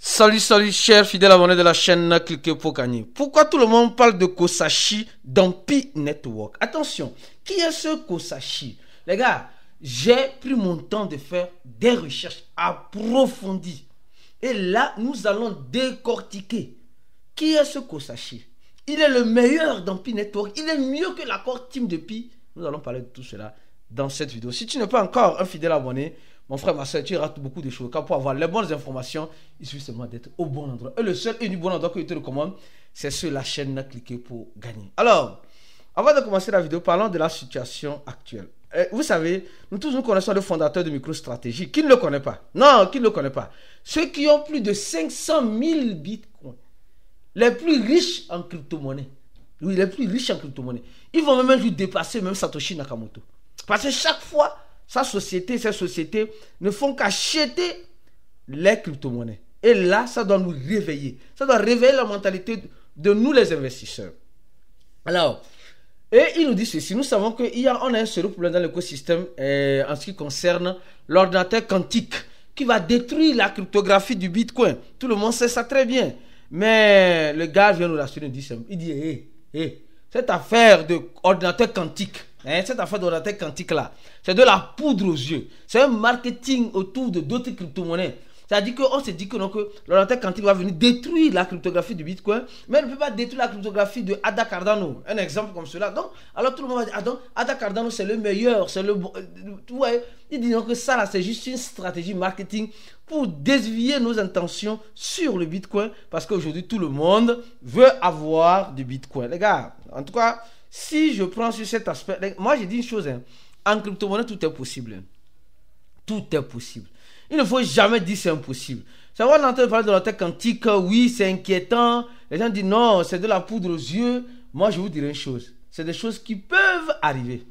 Salut, chers fidèles abonnés de la chaîne Cliquez pour gagner. Pourquoi tout le monde parle de Kosashi dans Pi Network? Attention, qui est ce Kosashi? Les gars, j'ai pris mon temps de faire des recherches approfondies. Et là, nous allons décortiquer. Qui est ce Kosashi? Il est le meilleur dans Pi Network. Il est mieux que l'accord Team de Pi. Nous allons parler de tout cela dans cette vidéo. Si tu n'es pas encore un fidèle abonné, mon frère, ma soeur, tu rates beaucoup de choses. Car pour avoir les bonnes informations, il suffit seulement d'être au bon endroit. Et le seul et du bon endroit que je te recommande, c'est sur la chaîne Cliquez pour gagner. Alors, avant de commencer la vidéo, parlons de la situation actuelle. Vous savez, nous tous nous connaissons le fondateur de MicroStrategy. Qui ne le connaît pas? Non, qui ne le connaît pas? Ceux qui ont plus de 500 000 bitcoins. Les plus riches en crypto-monnaie. Oui, les plus riches en crypto-monnaie. Ils vont même lui dépasser même Satoshi Nakamoto. Parce que chaque fois, ces sociétés ne font qu'acheter les crypto-monnaies. Et là, ça doit nous réveiller. Ça doit réveiller la mentalité de nous les investisseurs. Alors, et il nous dit ceci. Nous savons qu'on a un seul problème dans l'écosystème en ce qui concerne l'ordinateur quantique qui va détruire la cryptographie du Bitcoin. Tout le monde sait ça très bien. Mais le gars vient nous rassurer, il dit, cette affaire d'ordinateur quantique, cette affaire d'ordinateur quantique là, c'est de la poudre aux yeux. C'est un marketing autour de d'autres crypto-monnaies. C'est-à-dire qu'on se dit que l'ordinateur quantique va venir détruire la cryptographie du Bitcoin, mais il ne peut pas détruire la cryptographie de Ada Cardano. Un exemple comme cela. Donc, alors tout le monde va dire, Ada Cardano c'est le meilleur, c'est le bon. Ouais, il dit que ça là, c'est juste une stratégie marketing pour dévier nos intentions sur le Bitcoin, parce qu'aujourd'hui tout le monde veut avoir du Bitcoin. Les gars, en tout cas, si je prends sur cet aspect, moi j'ai dit une chose, en crypto-monnaie tout est possible. Tout est possible. Il ne faut jamais dire c'est impossible. Ça va, on entend parler de la tech quantique, oui, c'est inquiétant. Les gens disent non, c'est de la poudre aux yeux. Moi, je vous dirai une chose. C'est des choses qui peuvent arriver.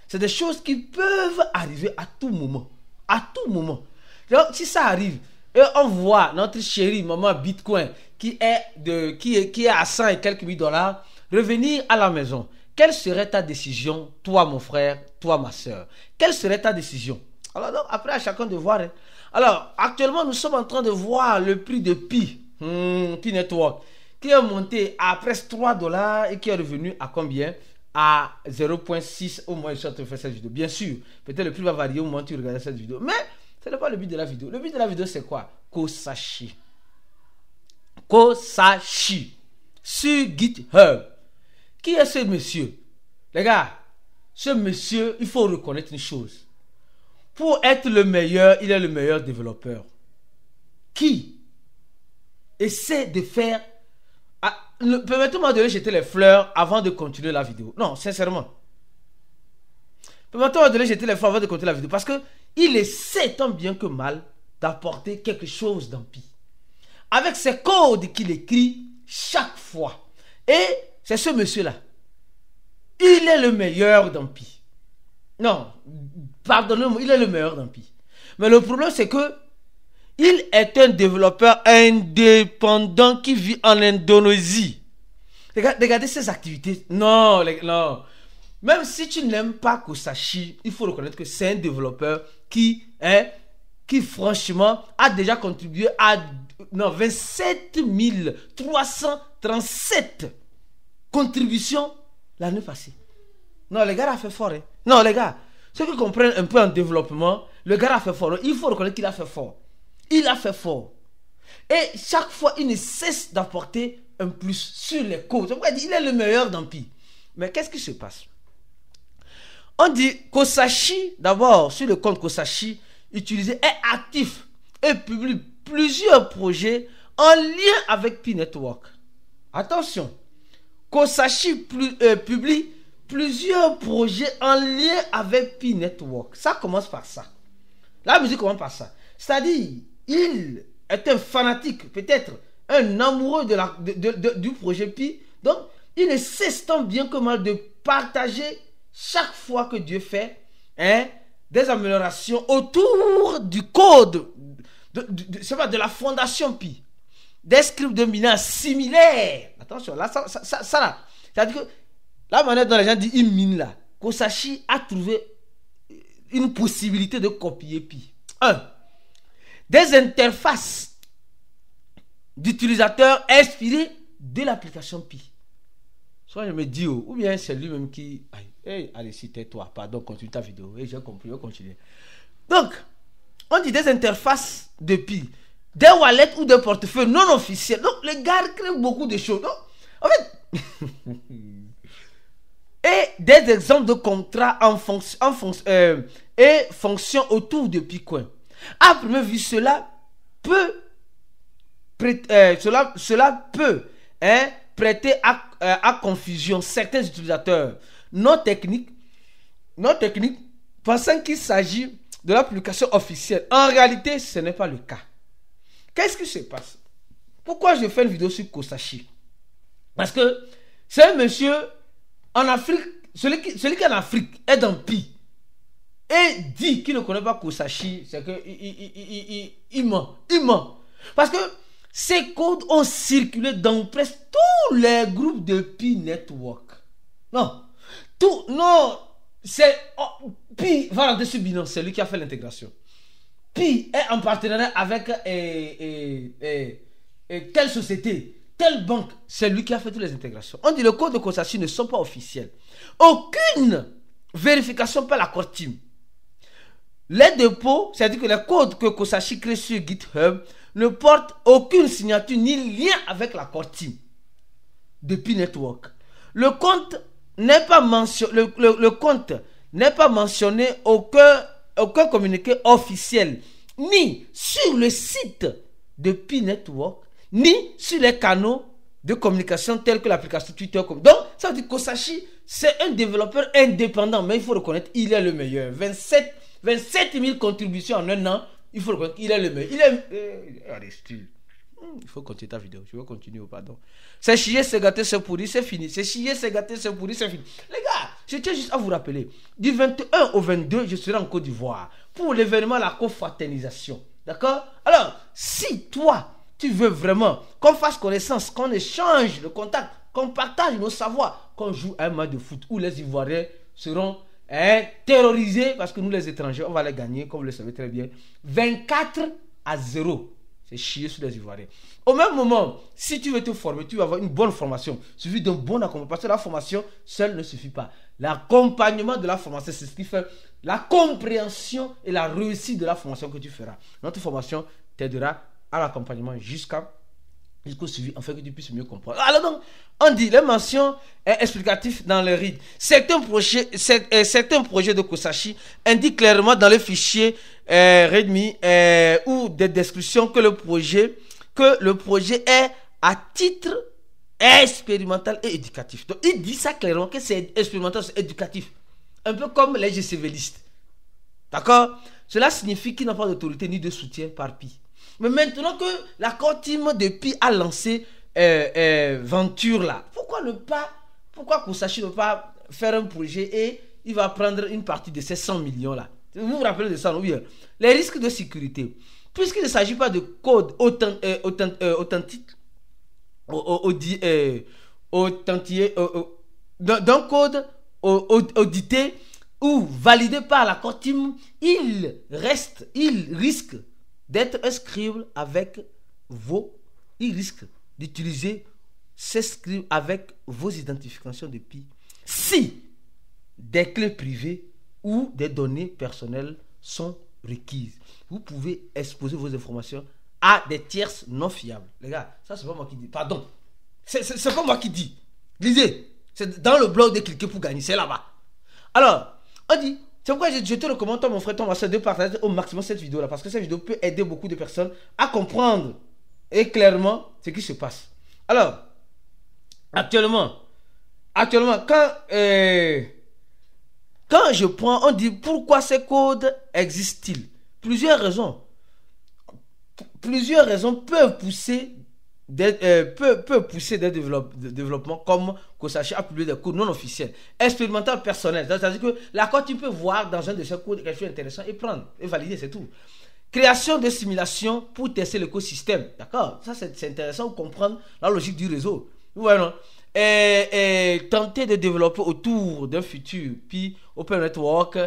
C'est des choses qui peuvent arriver à tout moment. À tout moment. Donc, si ça arrive, et on voit notre chérie maman Bitcoin qui est à 100 et quelques mille dollars revenir à la maison, quelle serait ta décision, toi mon frère, toi ma soeur? Quelle serait ta décision? Alors donc, après à chacun de voir. Alors actuellement nous sommes en train de voir le prix de Pi Network qui est monté à presque 3 dollars et qui est revenu à combien? À 0.6 au moment où je suis en train de faire cette vidéo. Bien sûr, peut-être le prix va varier au moment où tu regardes cette vidéo. Mais ce n'est pas le but de la vidéo. Le but de la vidéo c'est quoi? Kosashi. Kosashi. Sur GitHub. Qui est ce monsieur? Les gars, ce monsieur, il faut reconnaître une chose. Pour être le meilleur, il est le meilleur développeur. Qui essaie de faire... Permettez-moi de lui jeter les fleurs avant de continuer la vidéo. Non, sincèrement. Permettez-moi de lui jeter les fleurs avant de continuer la vidéo. Parce qu'il essaie tant bien que mal d'apporter quelque chose dans Pi. Avec ses codes qu'il écrit chaque fois. Et c'est ce monsieur-là. Il est le meilleur dans Pi. Non, pardonnez-moi, il est le meilleur dans Pi. Mais le problème, c'est que il est un développeur indépendant qui vit en Indonésie. Regardez ses activités. Non. Même si tu n'aimes pas Kosashi, il faut reconnaître que c'est un développeur qui franchement a déjà contribué à 27 337 contributions l'année passée. Non, le gars a fait fort. Non, les gars, ceux qui comprennent un peu en développement, le gars a fait fort. Il faut reconnaître qu'il a fait fort. Il a fait fort. Et chaque fois, il ne cesse d'apporter un plus sur les codes. Il est le meilleur dans Pi. Mais qu'est-ce qui se passe? On dit Kosashi, d'abord, sur le compte Kosashi, utilisé, est actif et publie plusieurs projets en lien avec Pi Network. Attention, Kosashi publie plusieurs projets en lien avec Pi Network. Ça commence par ça. La musique commence par ça. C'est-à-dire, il est un fanatique, peut-être un amoureux du projet Pi. Donc, il ne cesse tant bien que mal de partager chaque fois que Dieu fait des améliorations autour du code de la fondation Pi. Des scripts de minage similaires. Attention, là, ça là. C'est-à-dire que la manière dont les gens disent il mine là, Kosashi a trouvé une possibilité de copier Pi. Des interfaces d'utilisateurs inspirés de l'application Pi. Soit je me dis, ou bien c'est lui-même qui... allez, si tais-toi, pardon, continue ta vidéo. J'ai compris, je vais continuer. Donc, on dit des interfaces de Pi, des wallets ou des portefeuilles non officiels. Donc, les gars créent beaucoup de choses. Donc, en fait... et des exemples de contrats et fonctions autour de Picoin. À première vue, cela peut prêter à confusion certains utilisateurs non techniques pensant qu'il s'agit de l'application officielle. En réalité, ce n'est pas le cas. Qu'est-ce qui se passe? Pourquoi je fais une vidéo sur Kosashi? Parce que c'est un monsieur en Afrique, celui qui est en Afrique est dans Pi et dit qu'il ne connaît pas Kosashi, c'est que il ment. Parce que ces codes ont circulé dans presque tous les groupes de Pi Network. C'est Pi va rentrer sur Binance, c'est lui qui a fait l'intégration. Pi est en partenariat avec telle société, telle banque, c'est lui qui a fait toutes les intégrations. On dit que les codes de Kosashi ne sont pas officiels. Aucune vérification par la Core Team. Les dépôts, c'est-à-dire que les codes que Kosashi crée sur GitHub ne portent aucune signature ni lien avec la Core Team de Pi Network. Le compte n'est pas mentionné, le compte n'est pas mentionné aucun communiqué officiel, ni sur le site de Pi Network, ni sur les canaux de communication tels que l'application Twitter. Donc, ça veut dire que Kosashi, c'est un développeur indépendant, mais il faut reconnaître qu'il est le meilleur. 27 000 contributions en un an, il faut reconnaître qu'il est le meilleur. Il faut continuer ta vidéo. Je vais continuer, pardon. C'est chier, c'est gâté, c'est pourri, c'est fini. C'est chier, c'est gâté, c'est pourri, c'est fini. Les gars, je tiens juste à vous rappeler. Du 21 au 22, je serai en Côte d'Ivoire pour l'événement La Confraternisation. D'accord? Alors, si toi, tu veux vraiment qu'on fasse connaissance, qu'on échange le contact, qu'on partage nos savoirs, qu'on joue un match de foot où les Ivoiriens seront terrorisés parce que nous, les étrangers, on va les gagner, comme vous le savez très bien, 24-0. C'est chier sur les Ivoiriens. Au même moment, si tu veux te former, tu vas avoir une bonne formation, suivi d'un bon accompagnement. Parce que la formation seule ne suffit pas. L'accompagnement de la formation, c'est ce qui fait la compréhension et la réussite de la formation que tu feras. Notre formation t'aidera à l'accompagnement jusqu'au suivi, afin que tu puisses mieux comprendre. Alors donc, on dit les mentions explicatives dans le RID. Certains projets de Kosashi indiquent clairement dans le fichier README ou des descriptions que le projet est à titre expérimental et éducatif. Donc, il dit ça clairement que c'est expérimental, c'est éducatif. Un peu comme les GCVlistes. D'accord? Cela signifie qu'il n'a pas d'autorité ni de soutien par Pi. Mais maintenant que la Core Team de Pi a lancé Venture là, pourquoi Kosashi ne pas faire un projet et il va prendre une partie de ces 100 millions là? Vous vous rappelez de ça, non? Oui. Les risques de sécurité. Puisqu'il ne s'agit pas de code authentique, d'un code audité ou validé par la Core Team, il risque d'être inscriptible avec il risque d'utiliser ces scripts avec vos identifications de Pi si des clés privées ou des données personnelles sont requises. Vous pouvez exposer vos informations à des tierces non fiables. Les gars, ça c'est pas moi qui dis. Pardon. C'est pas moi qui dis. Lisez. C'est dans le blog de Cliquer pour gagner. C'est là-bas. Alors, on dit, c'est pourquoi je te recommande, toi, mon frère, ton ma soeur, de partager au maximum cette vidéo-là. Parce que cette vidéo peut aider beaucoup de personnes à comprendre et clairement ce qui se passe. Alors, actuellement, quand je prends, on dit pourquoi ces codes existent-ils? Plusieurs raisons peuvent pousser des développements comme Kosashi a publié des codes non officiels, expérimental personnel. C'est-à-dire que la Core Team peut voir dans un de ces codes quelque chose d'intéressant et prendre et valider, c'est tout. Création de simulations pour tester l'écosystème. D'accord? Ça, c'est intéressant pour comprendre la logique du réseau. Voilà. Et tenter de développer autour d'un futur Pi Open Network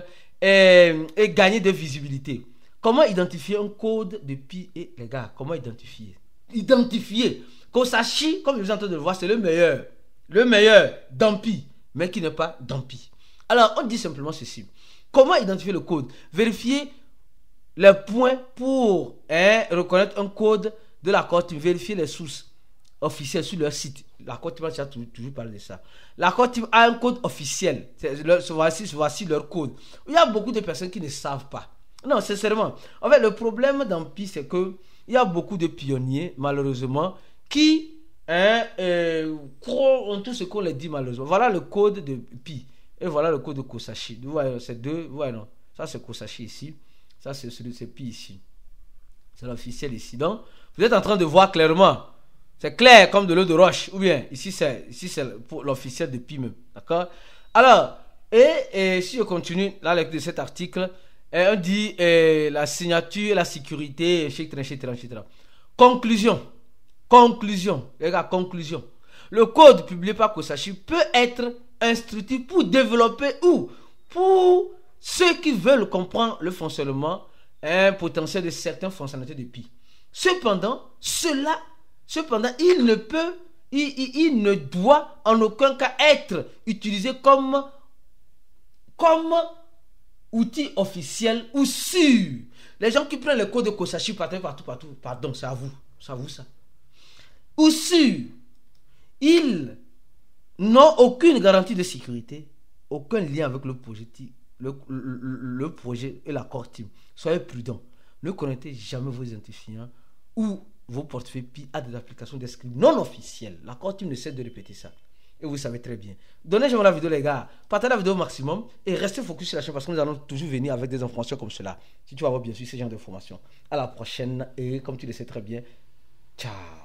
et gagner de visibilité. Comment identifier un code de Pi? Et les gars, comment identifier? identifier. Kosashi, comme vous êtes en train de le voir, c'est le meilleur d'Ampi, mais qui n'est pas d'Ampi. Alors, on dit simplement ceci. Comment identifier le code? Vérifier les points pour reconnaître un code de l'accord team. Vérifier les sources officielles sur leur site. L'accord team a toujours parlé de ça. L'accord team a un code officiel. Voici leur code. Il y a beaucoup de personnes qui ne savent pas. Non, sincèrement. En fait, le problème dans Pi, c'est que il y a beaucoup de pionniers, malheureusement, qui croient en tout ce qu'on les dit, malheureusement. Voilà le code de Pi. Et voilà le code de Kosashi. Vous voyez, c'est deux. Vous voyez, non. Ça, c'est Kosashi ici. Ça, c'est celui de Pi ici. C'est l'officiel ici. Donc, vous êtes en train de voir clairement. C'est clair comme de l'eau de roche. Ou bien, ici, c'est pour l'officiel de Pi même. D'accord? Alors, et si je continue la lecture de cet article, on dit la signature, la sécurité, etc. Conclusion. Les gars, conclusion. Le code publié par Kosashi peut être instructif pour développer ou pour ceux qui veulent comprendre le fonctionnement potentiel de certaines fonctionnalités de Pi. Cependant, il ne doit en aucun cas être utilisé comme outil officiel ou sûr. Les gens qui prennent le code de Kosashi partout, pardon, c'est à vous ça. Ou sûr, ils n'ont aucune garantie de sécurité, aucun lien avec le projet et l'accord team. Soyez prudents. Ne connectez jamais vos identifiants ou vos portefeuilles Pi à des applications de script non officielles. L'accord team ne cesse de répéter ça. Et vous savez très bien. Donnez j'aime la vidéo, les gars. Partagez la vidéo au maximum et restez focus sur la chaîne parce que nous allons toujours venir avec des informations comme cela. Si tu vas avoir bien sûr ce genre d'informations. À la prochaine et comme tu le sais très bien, ciao.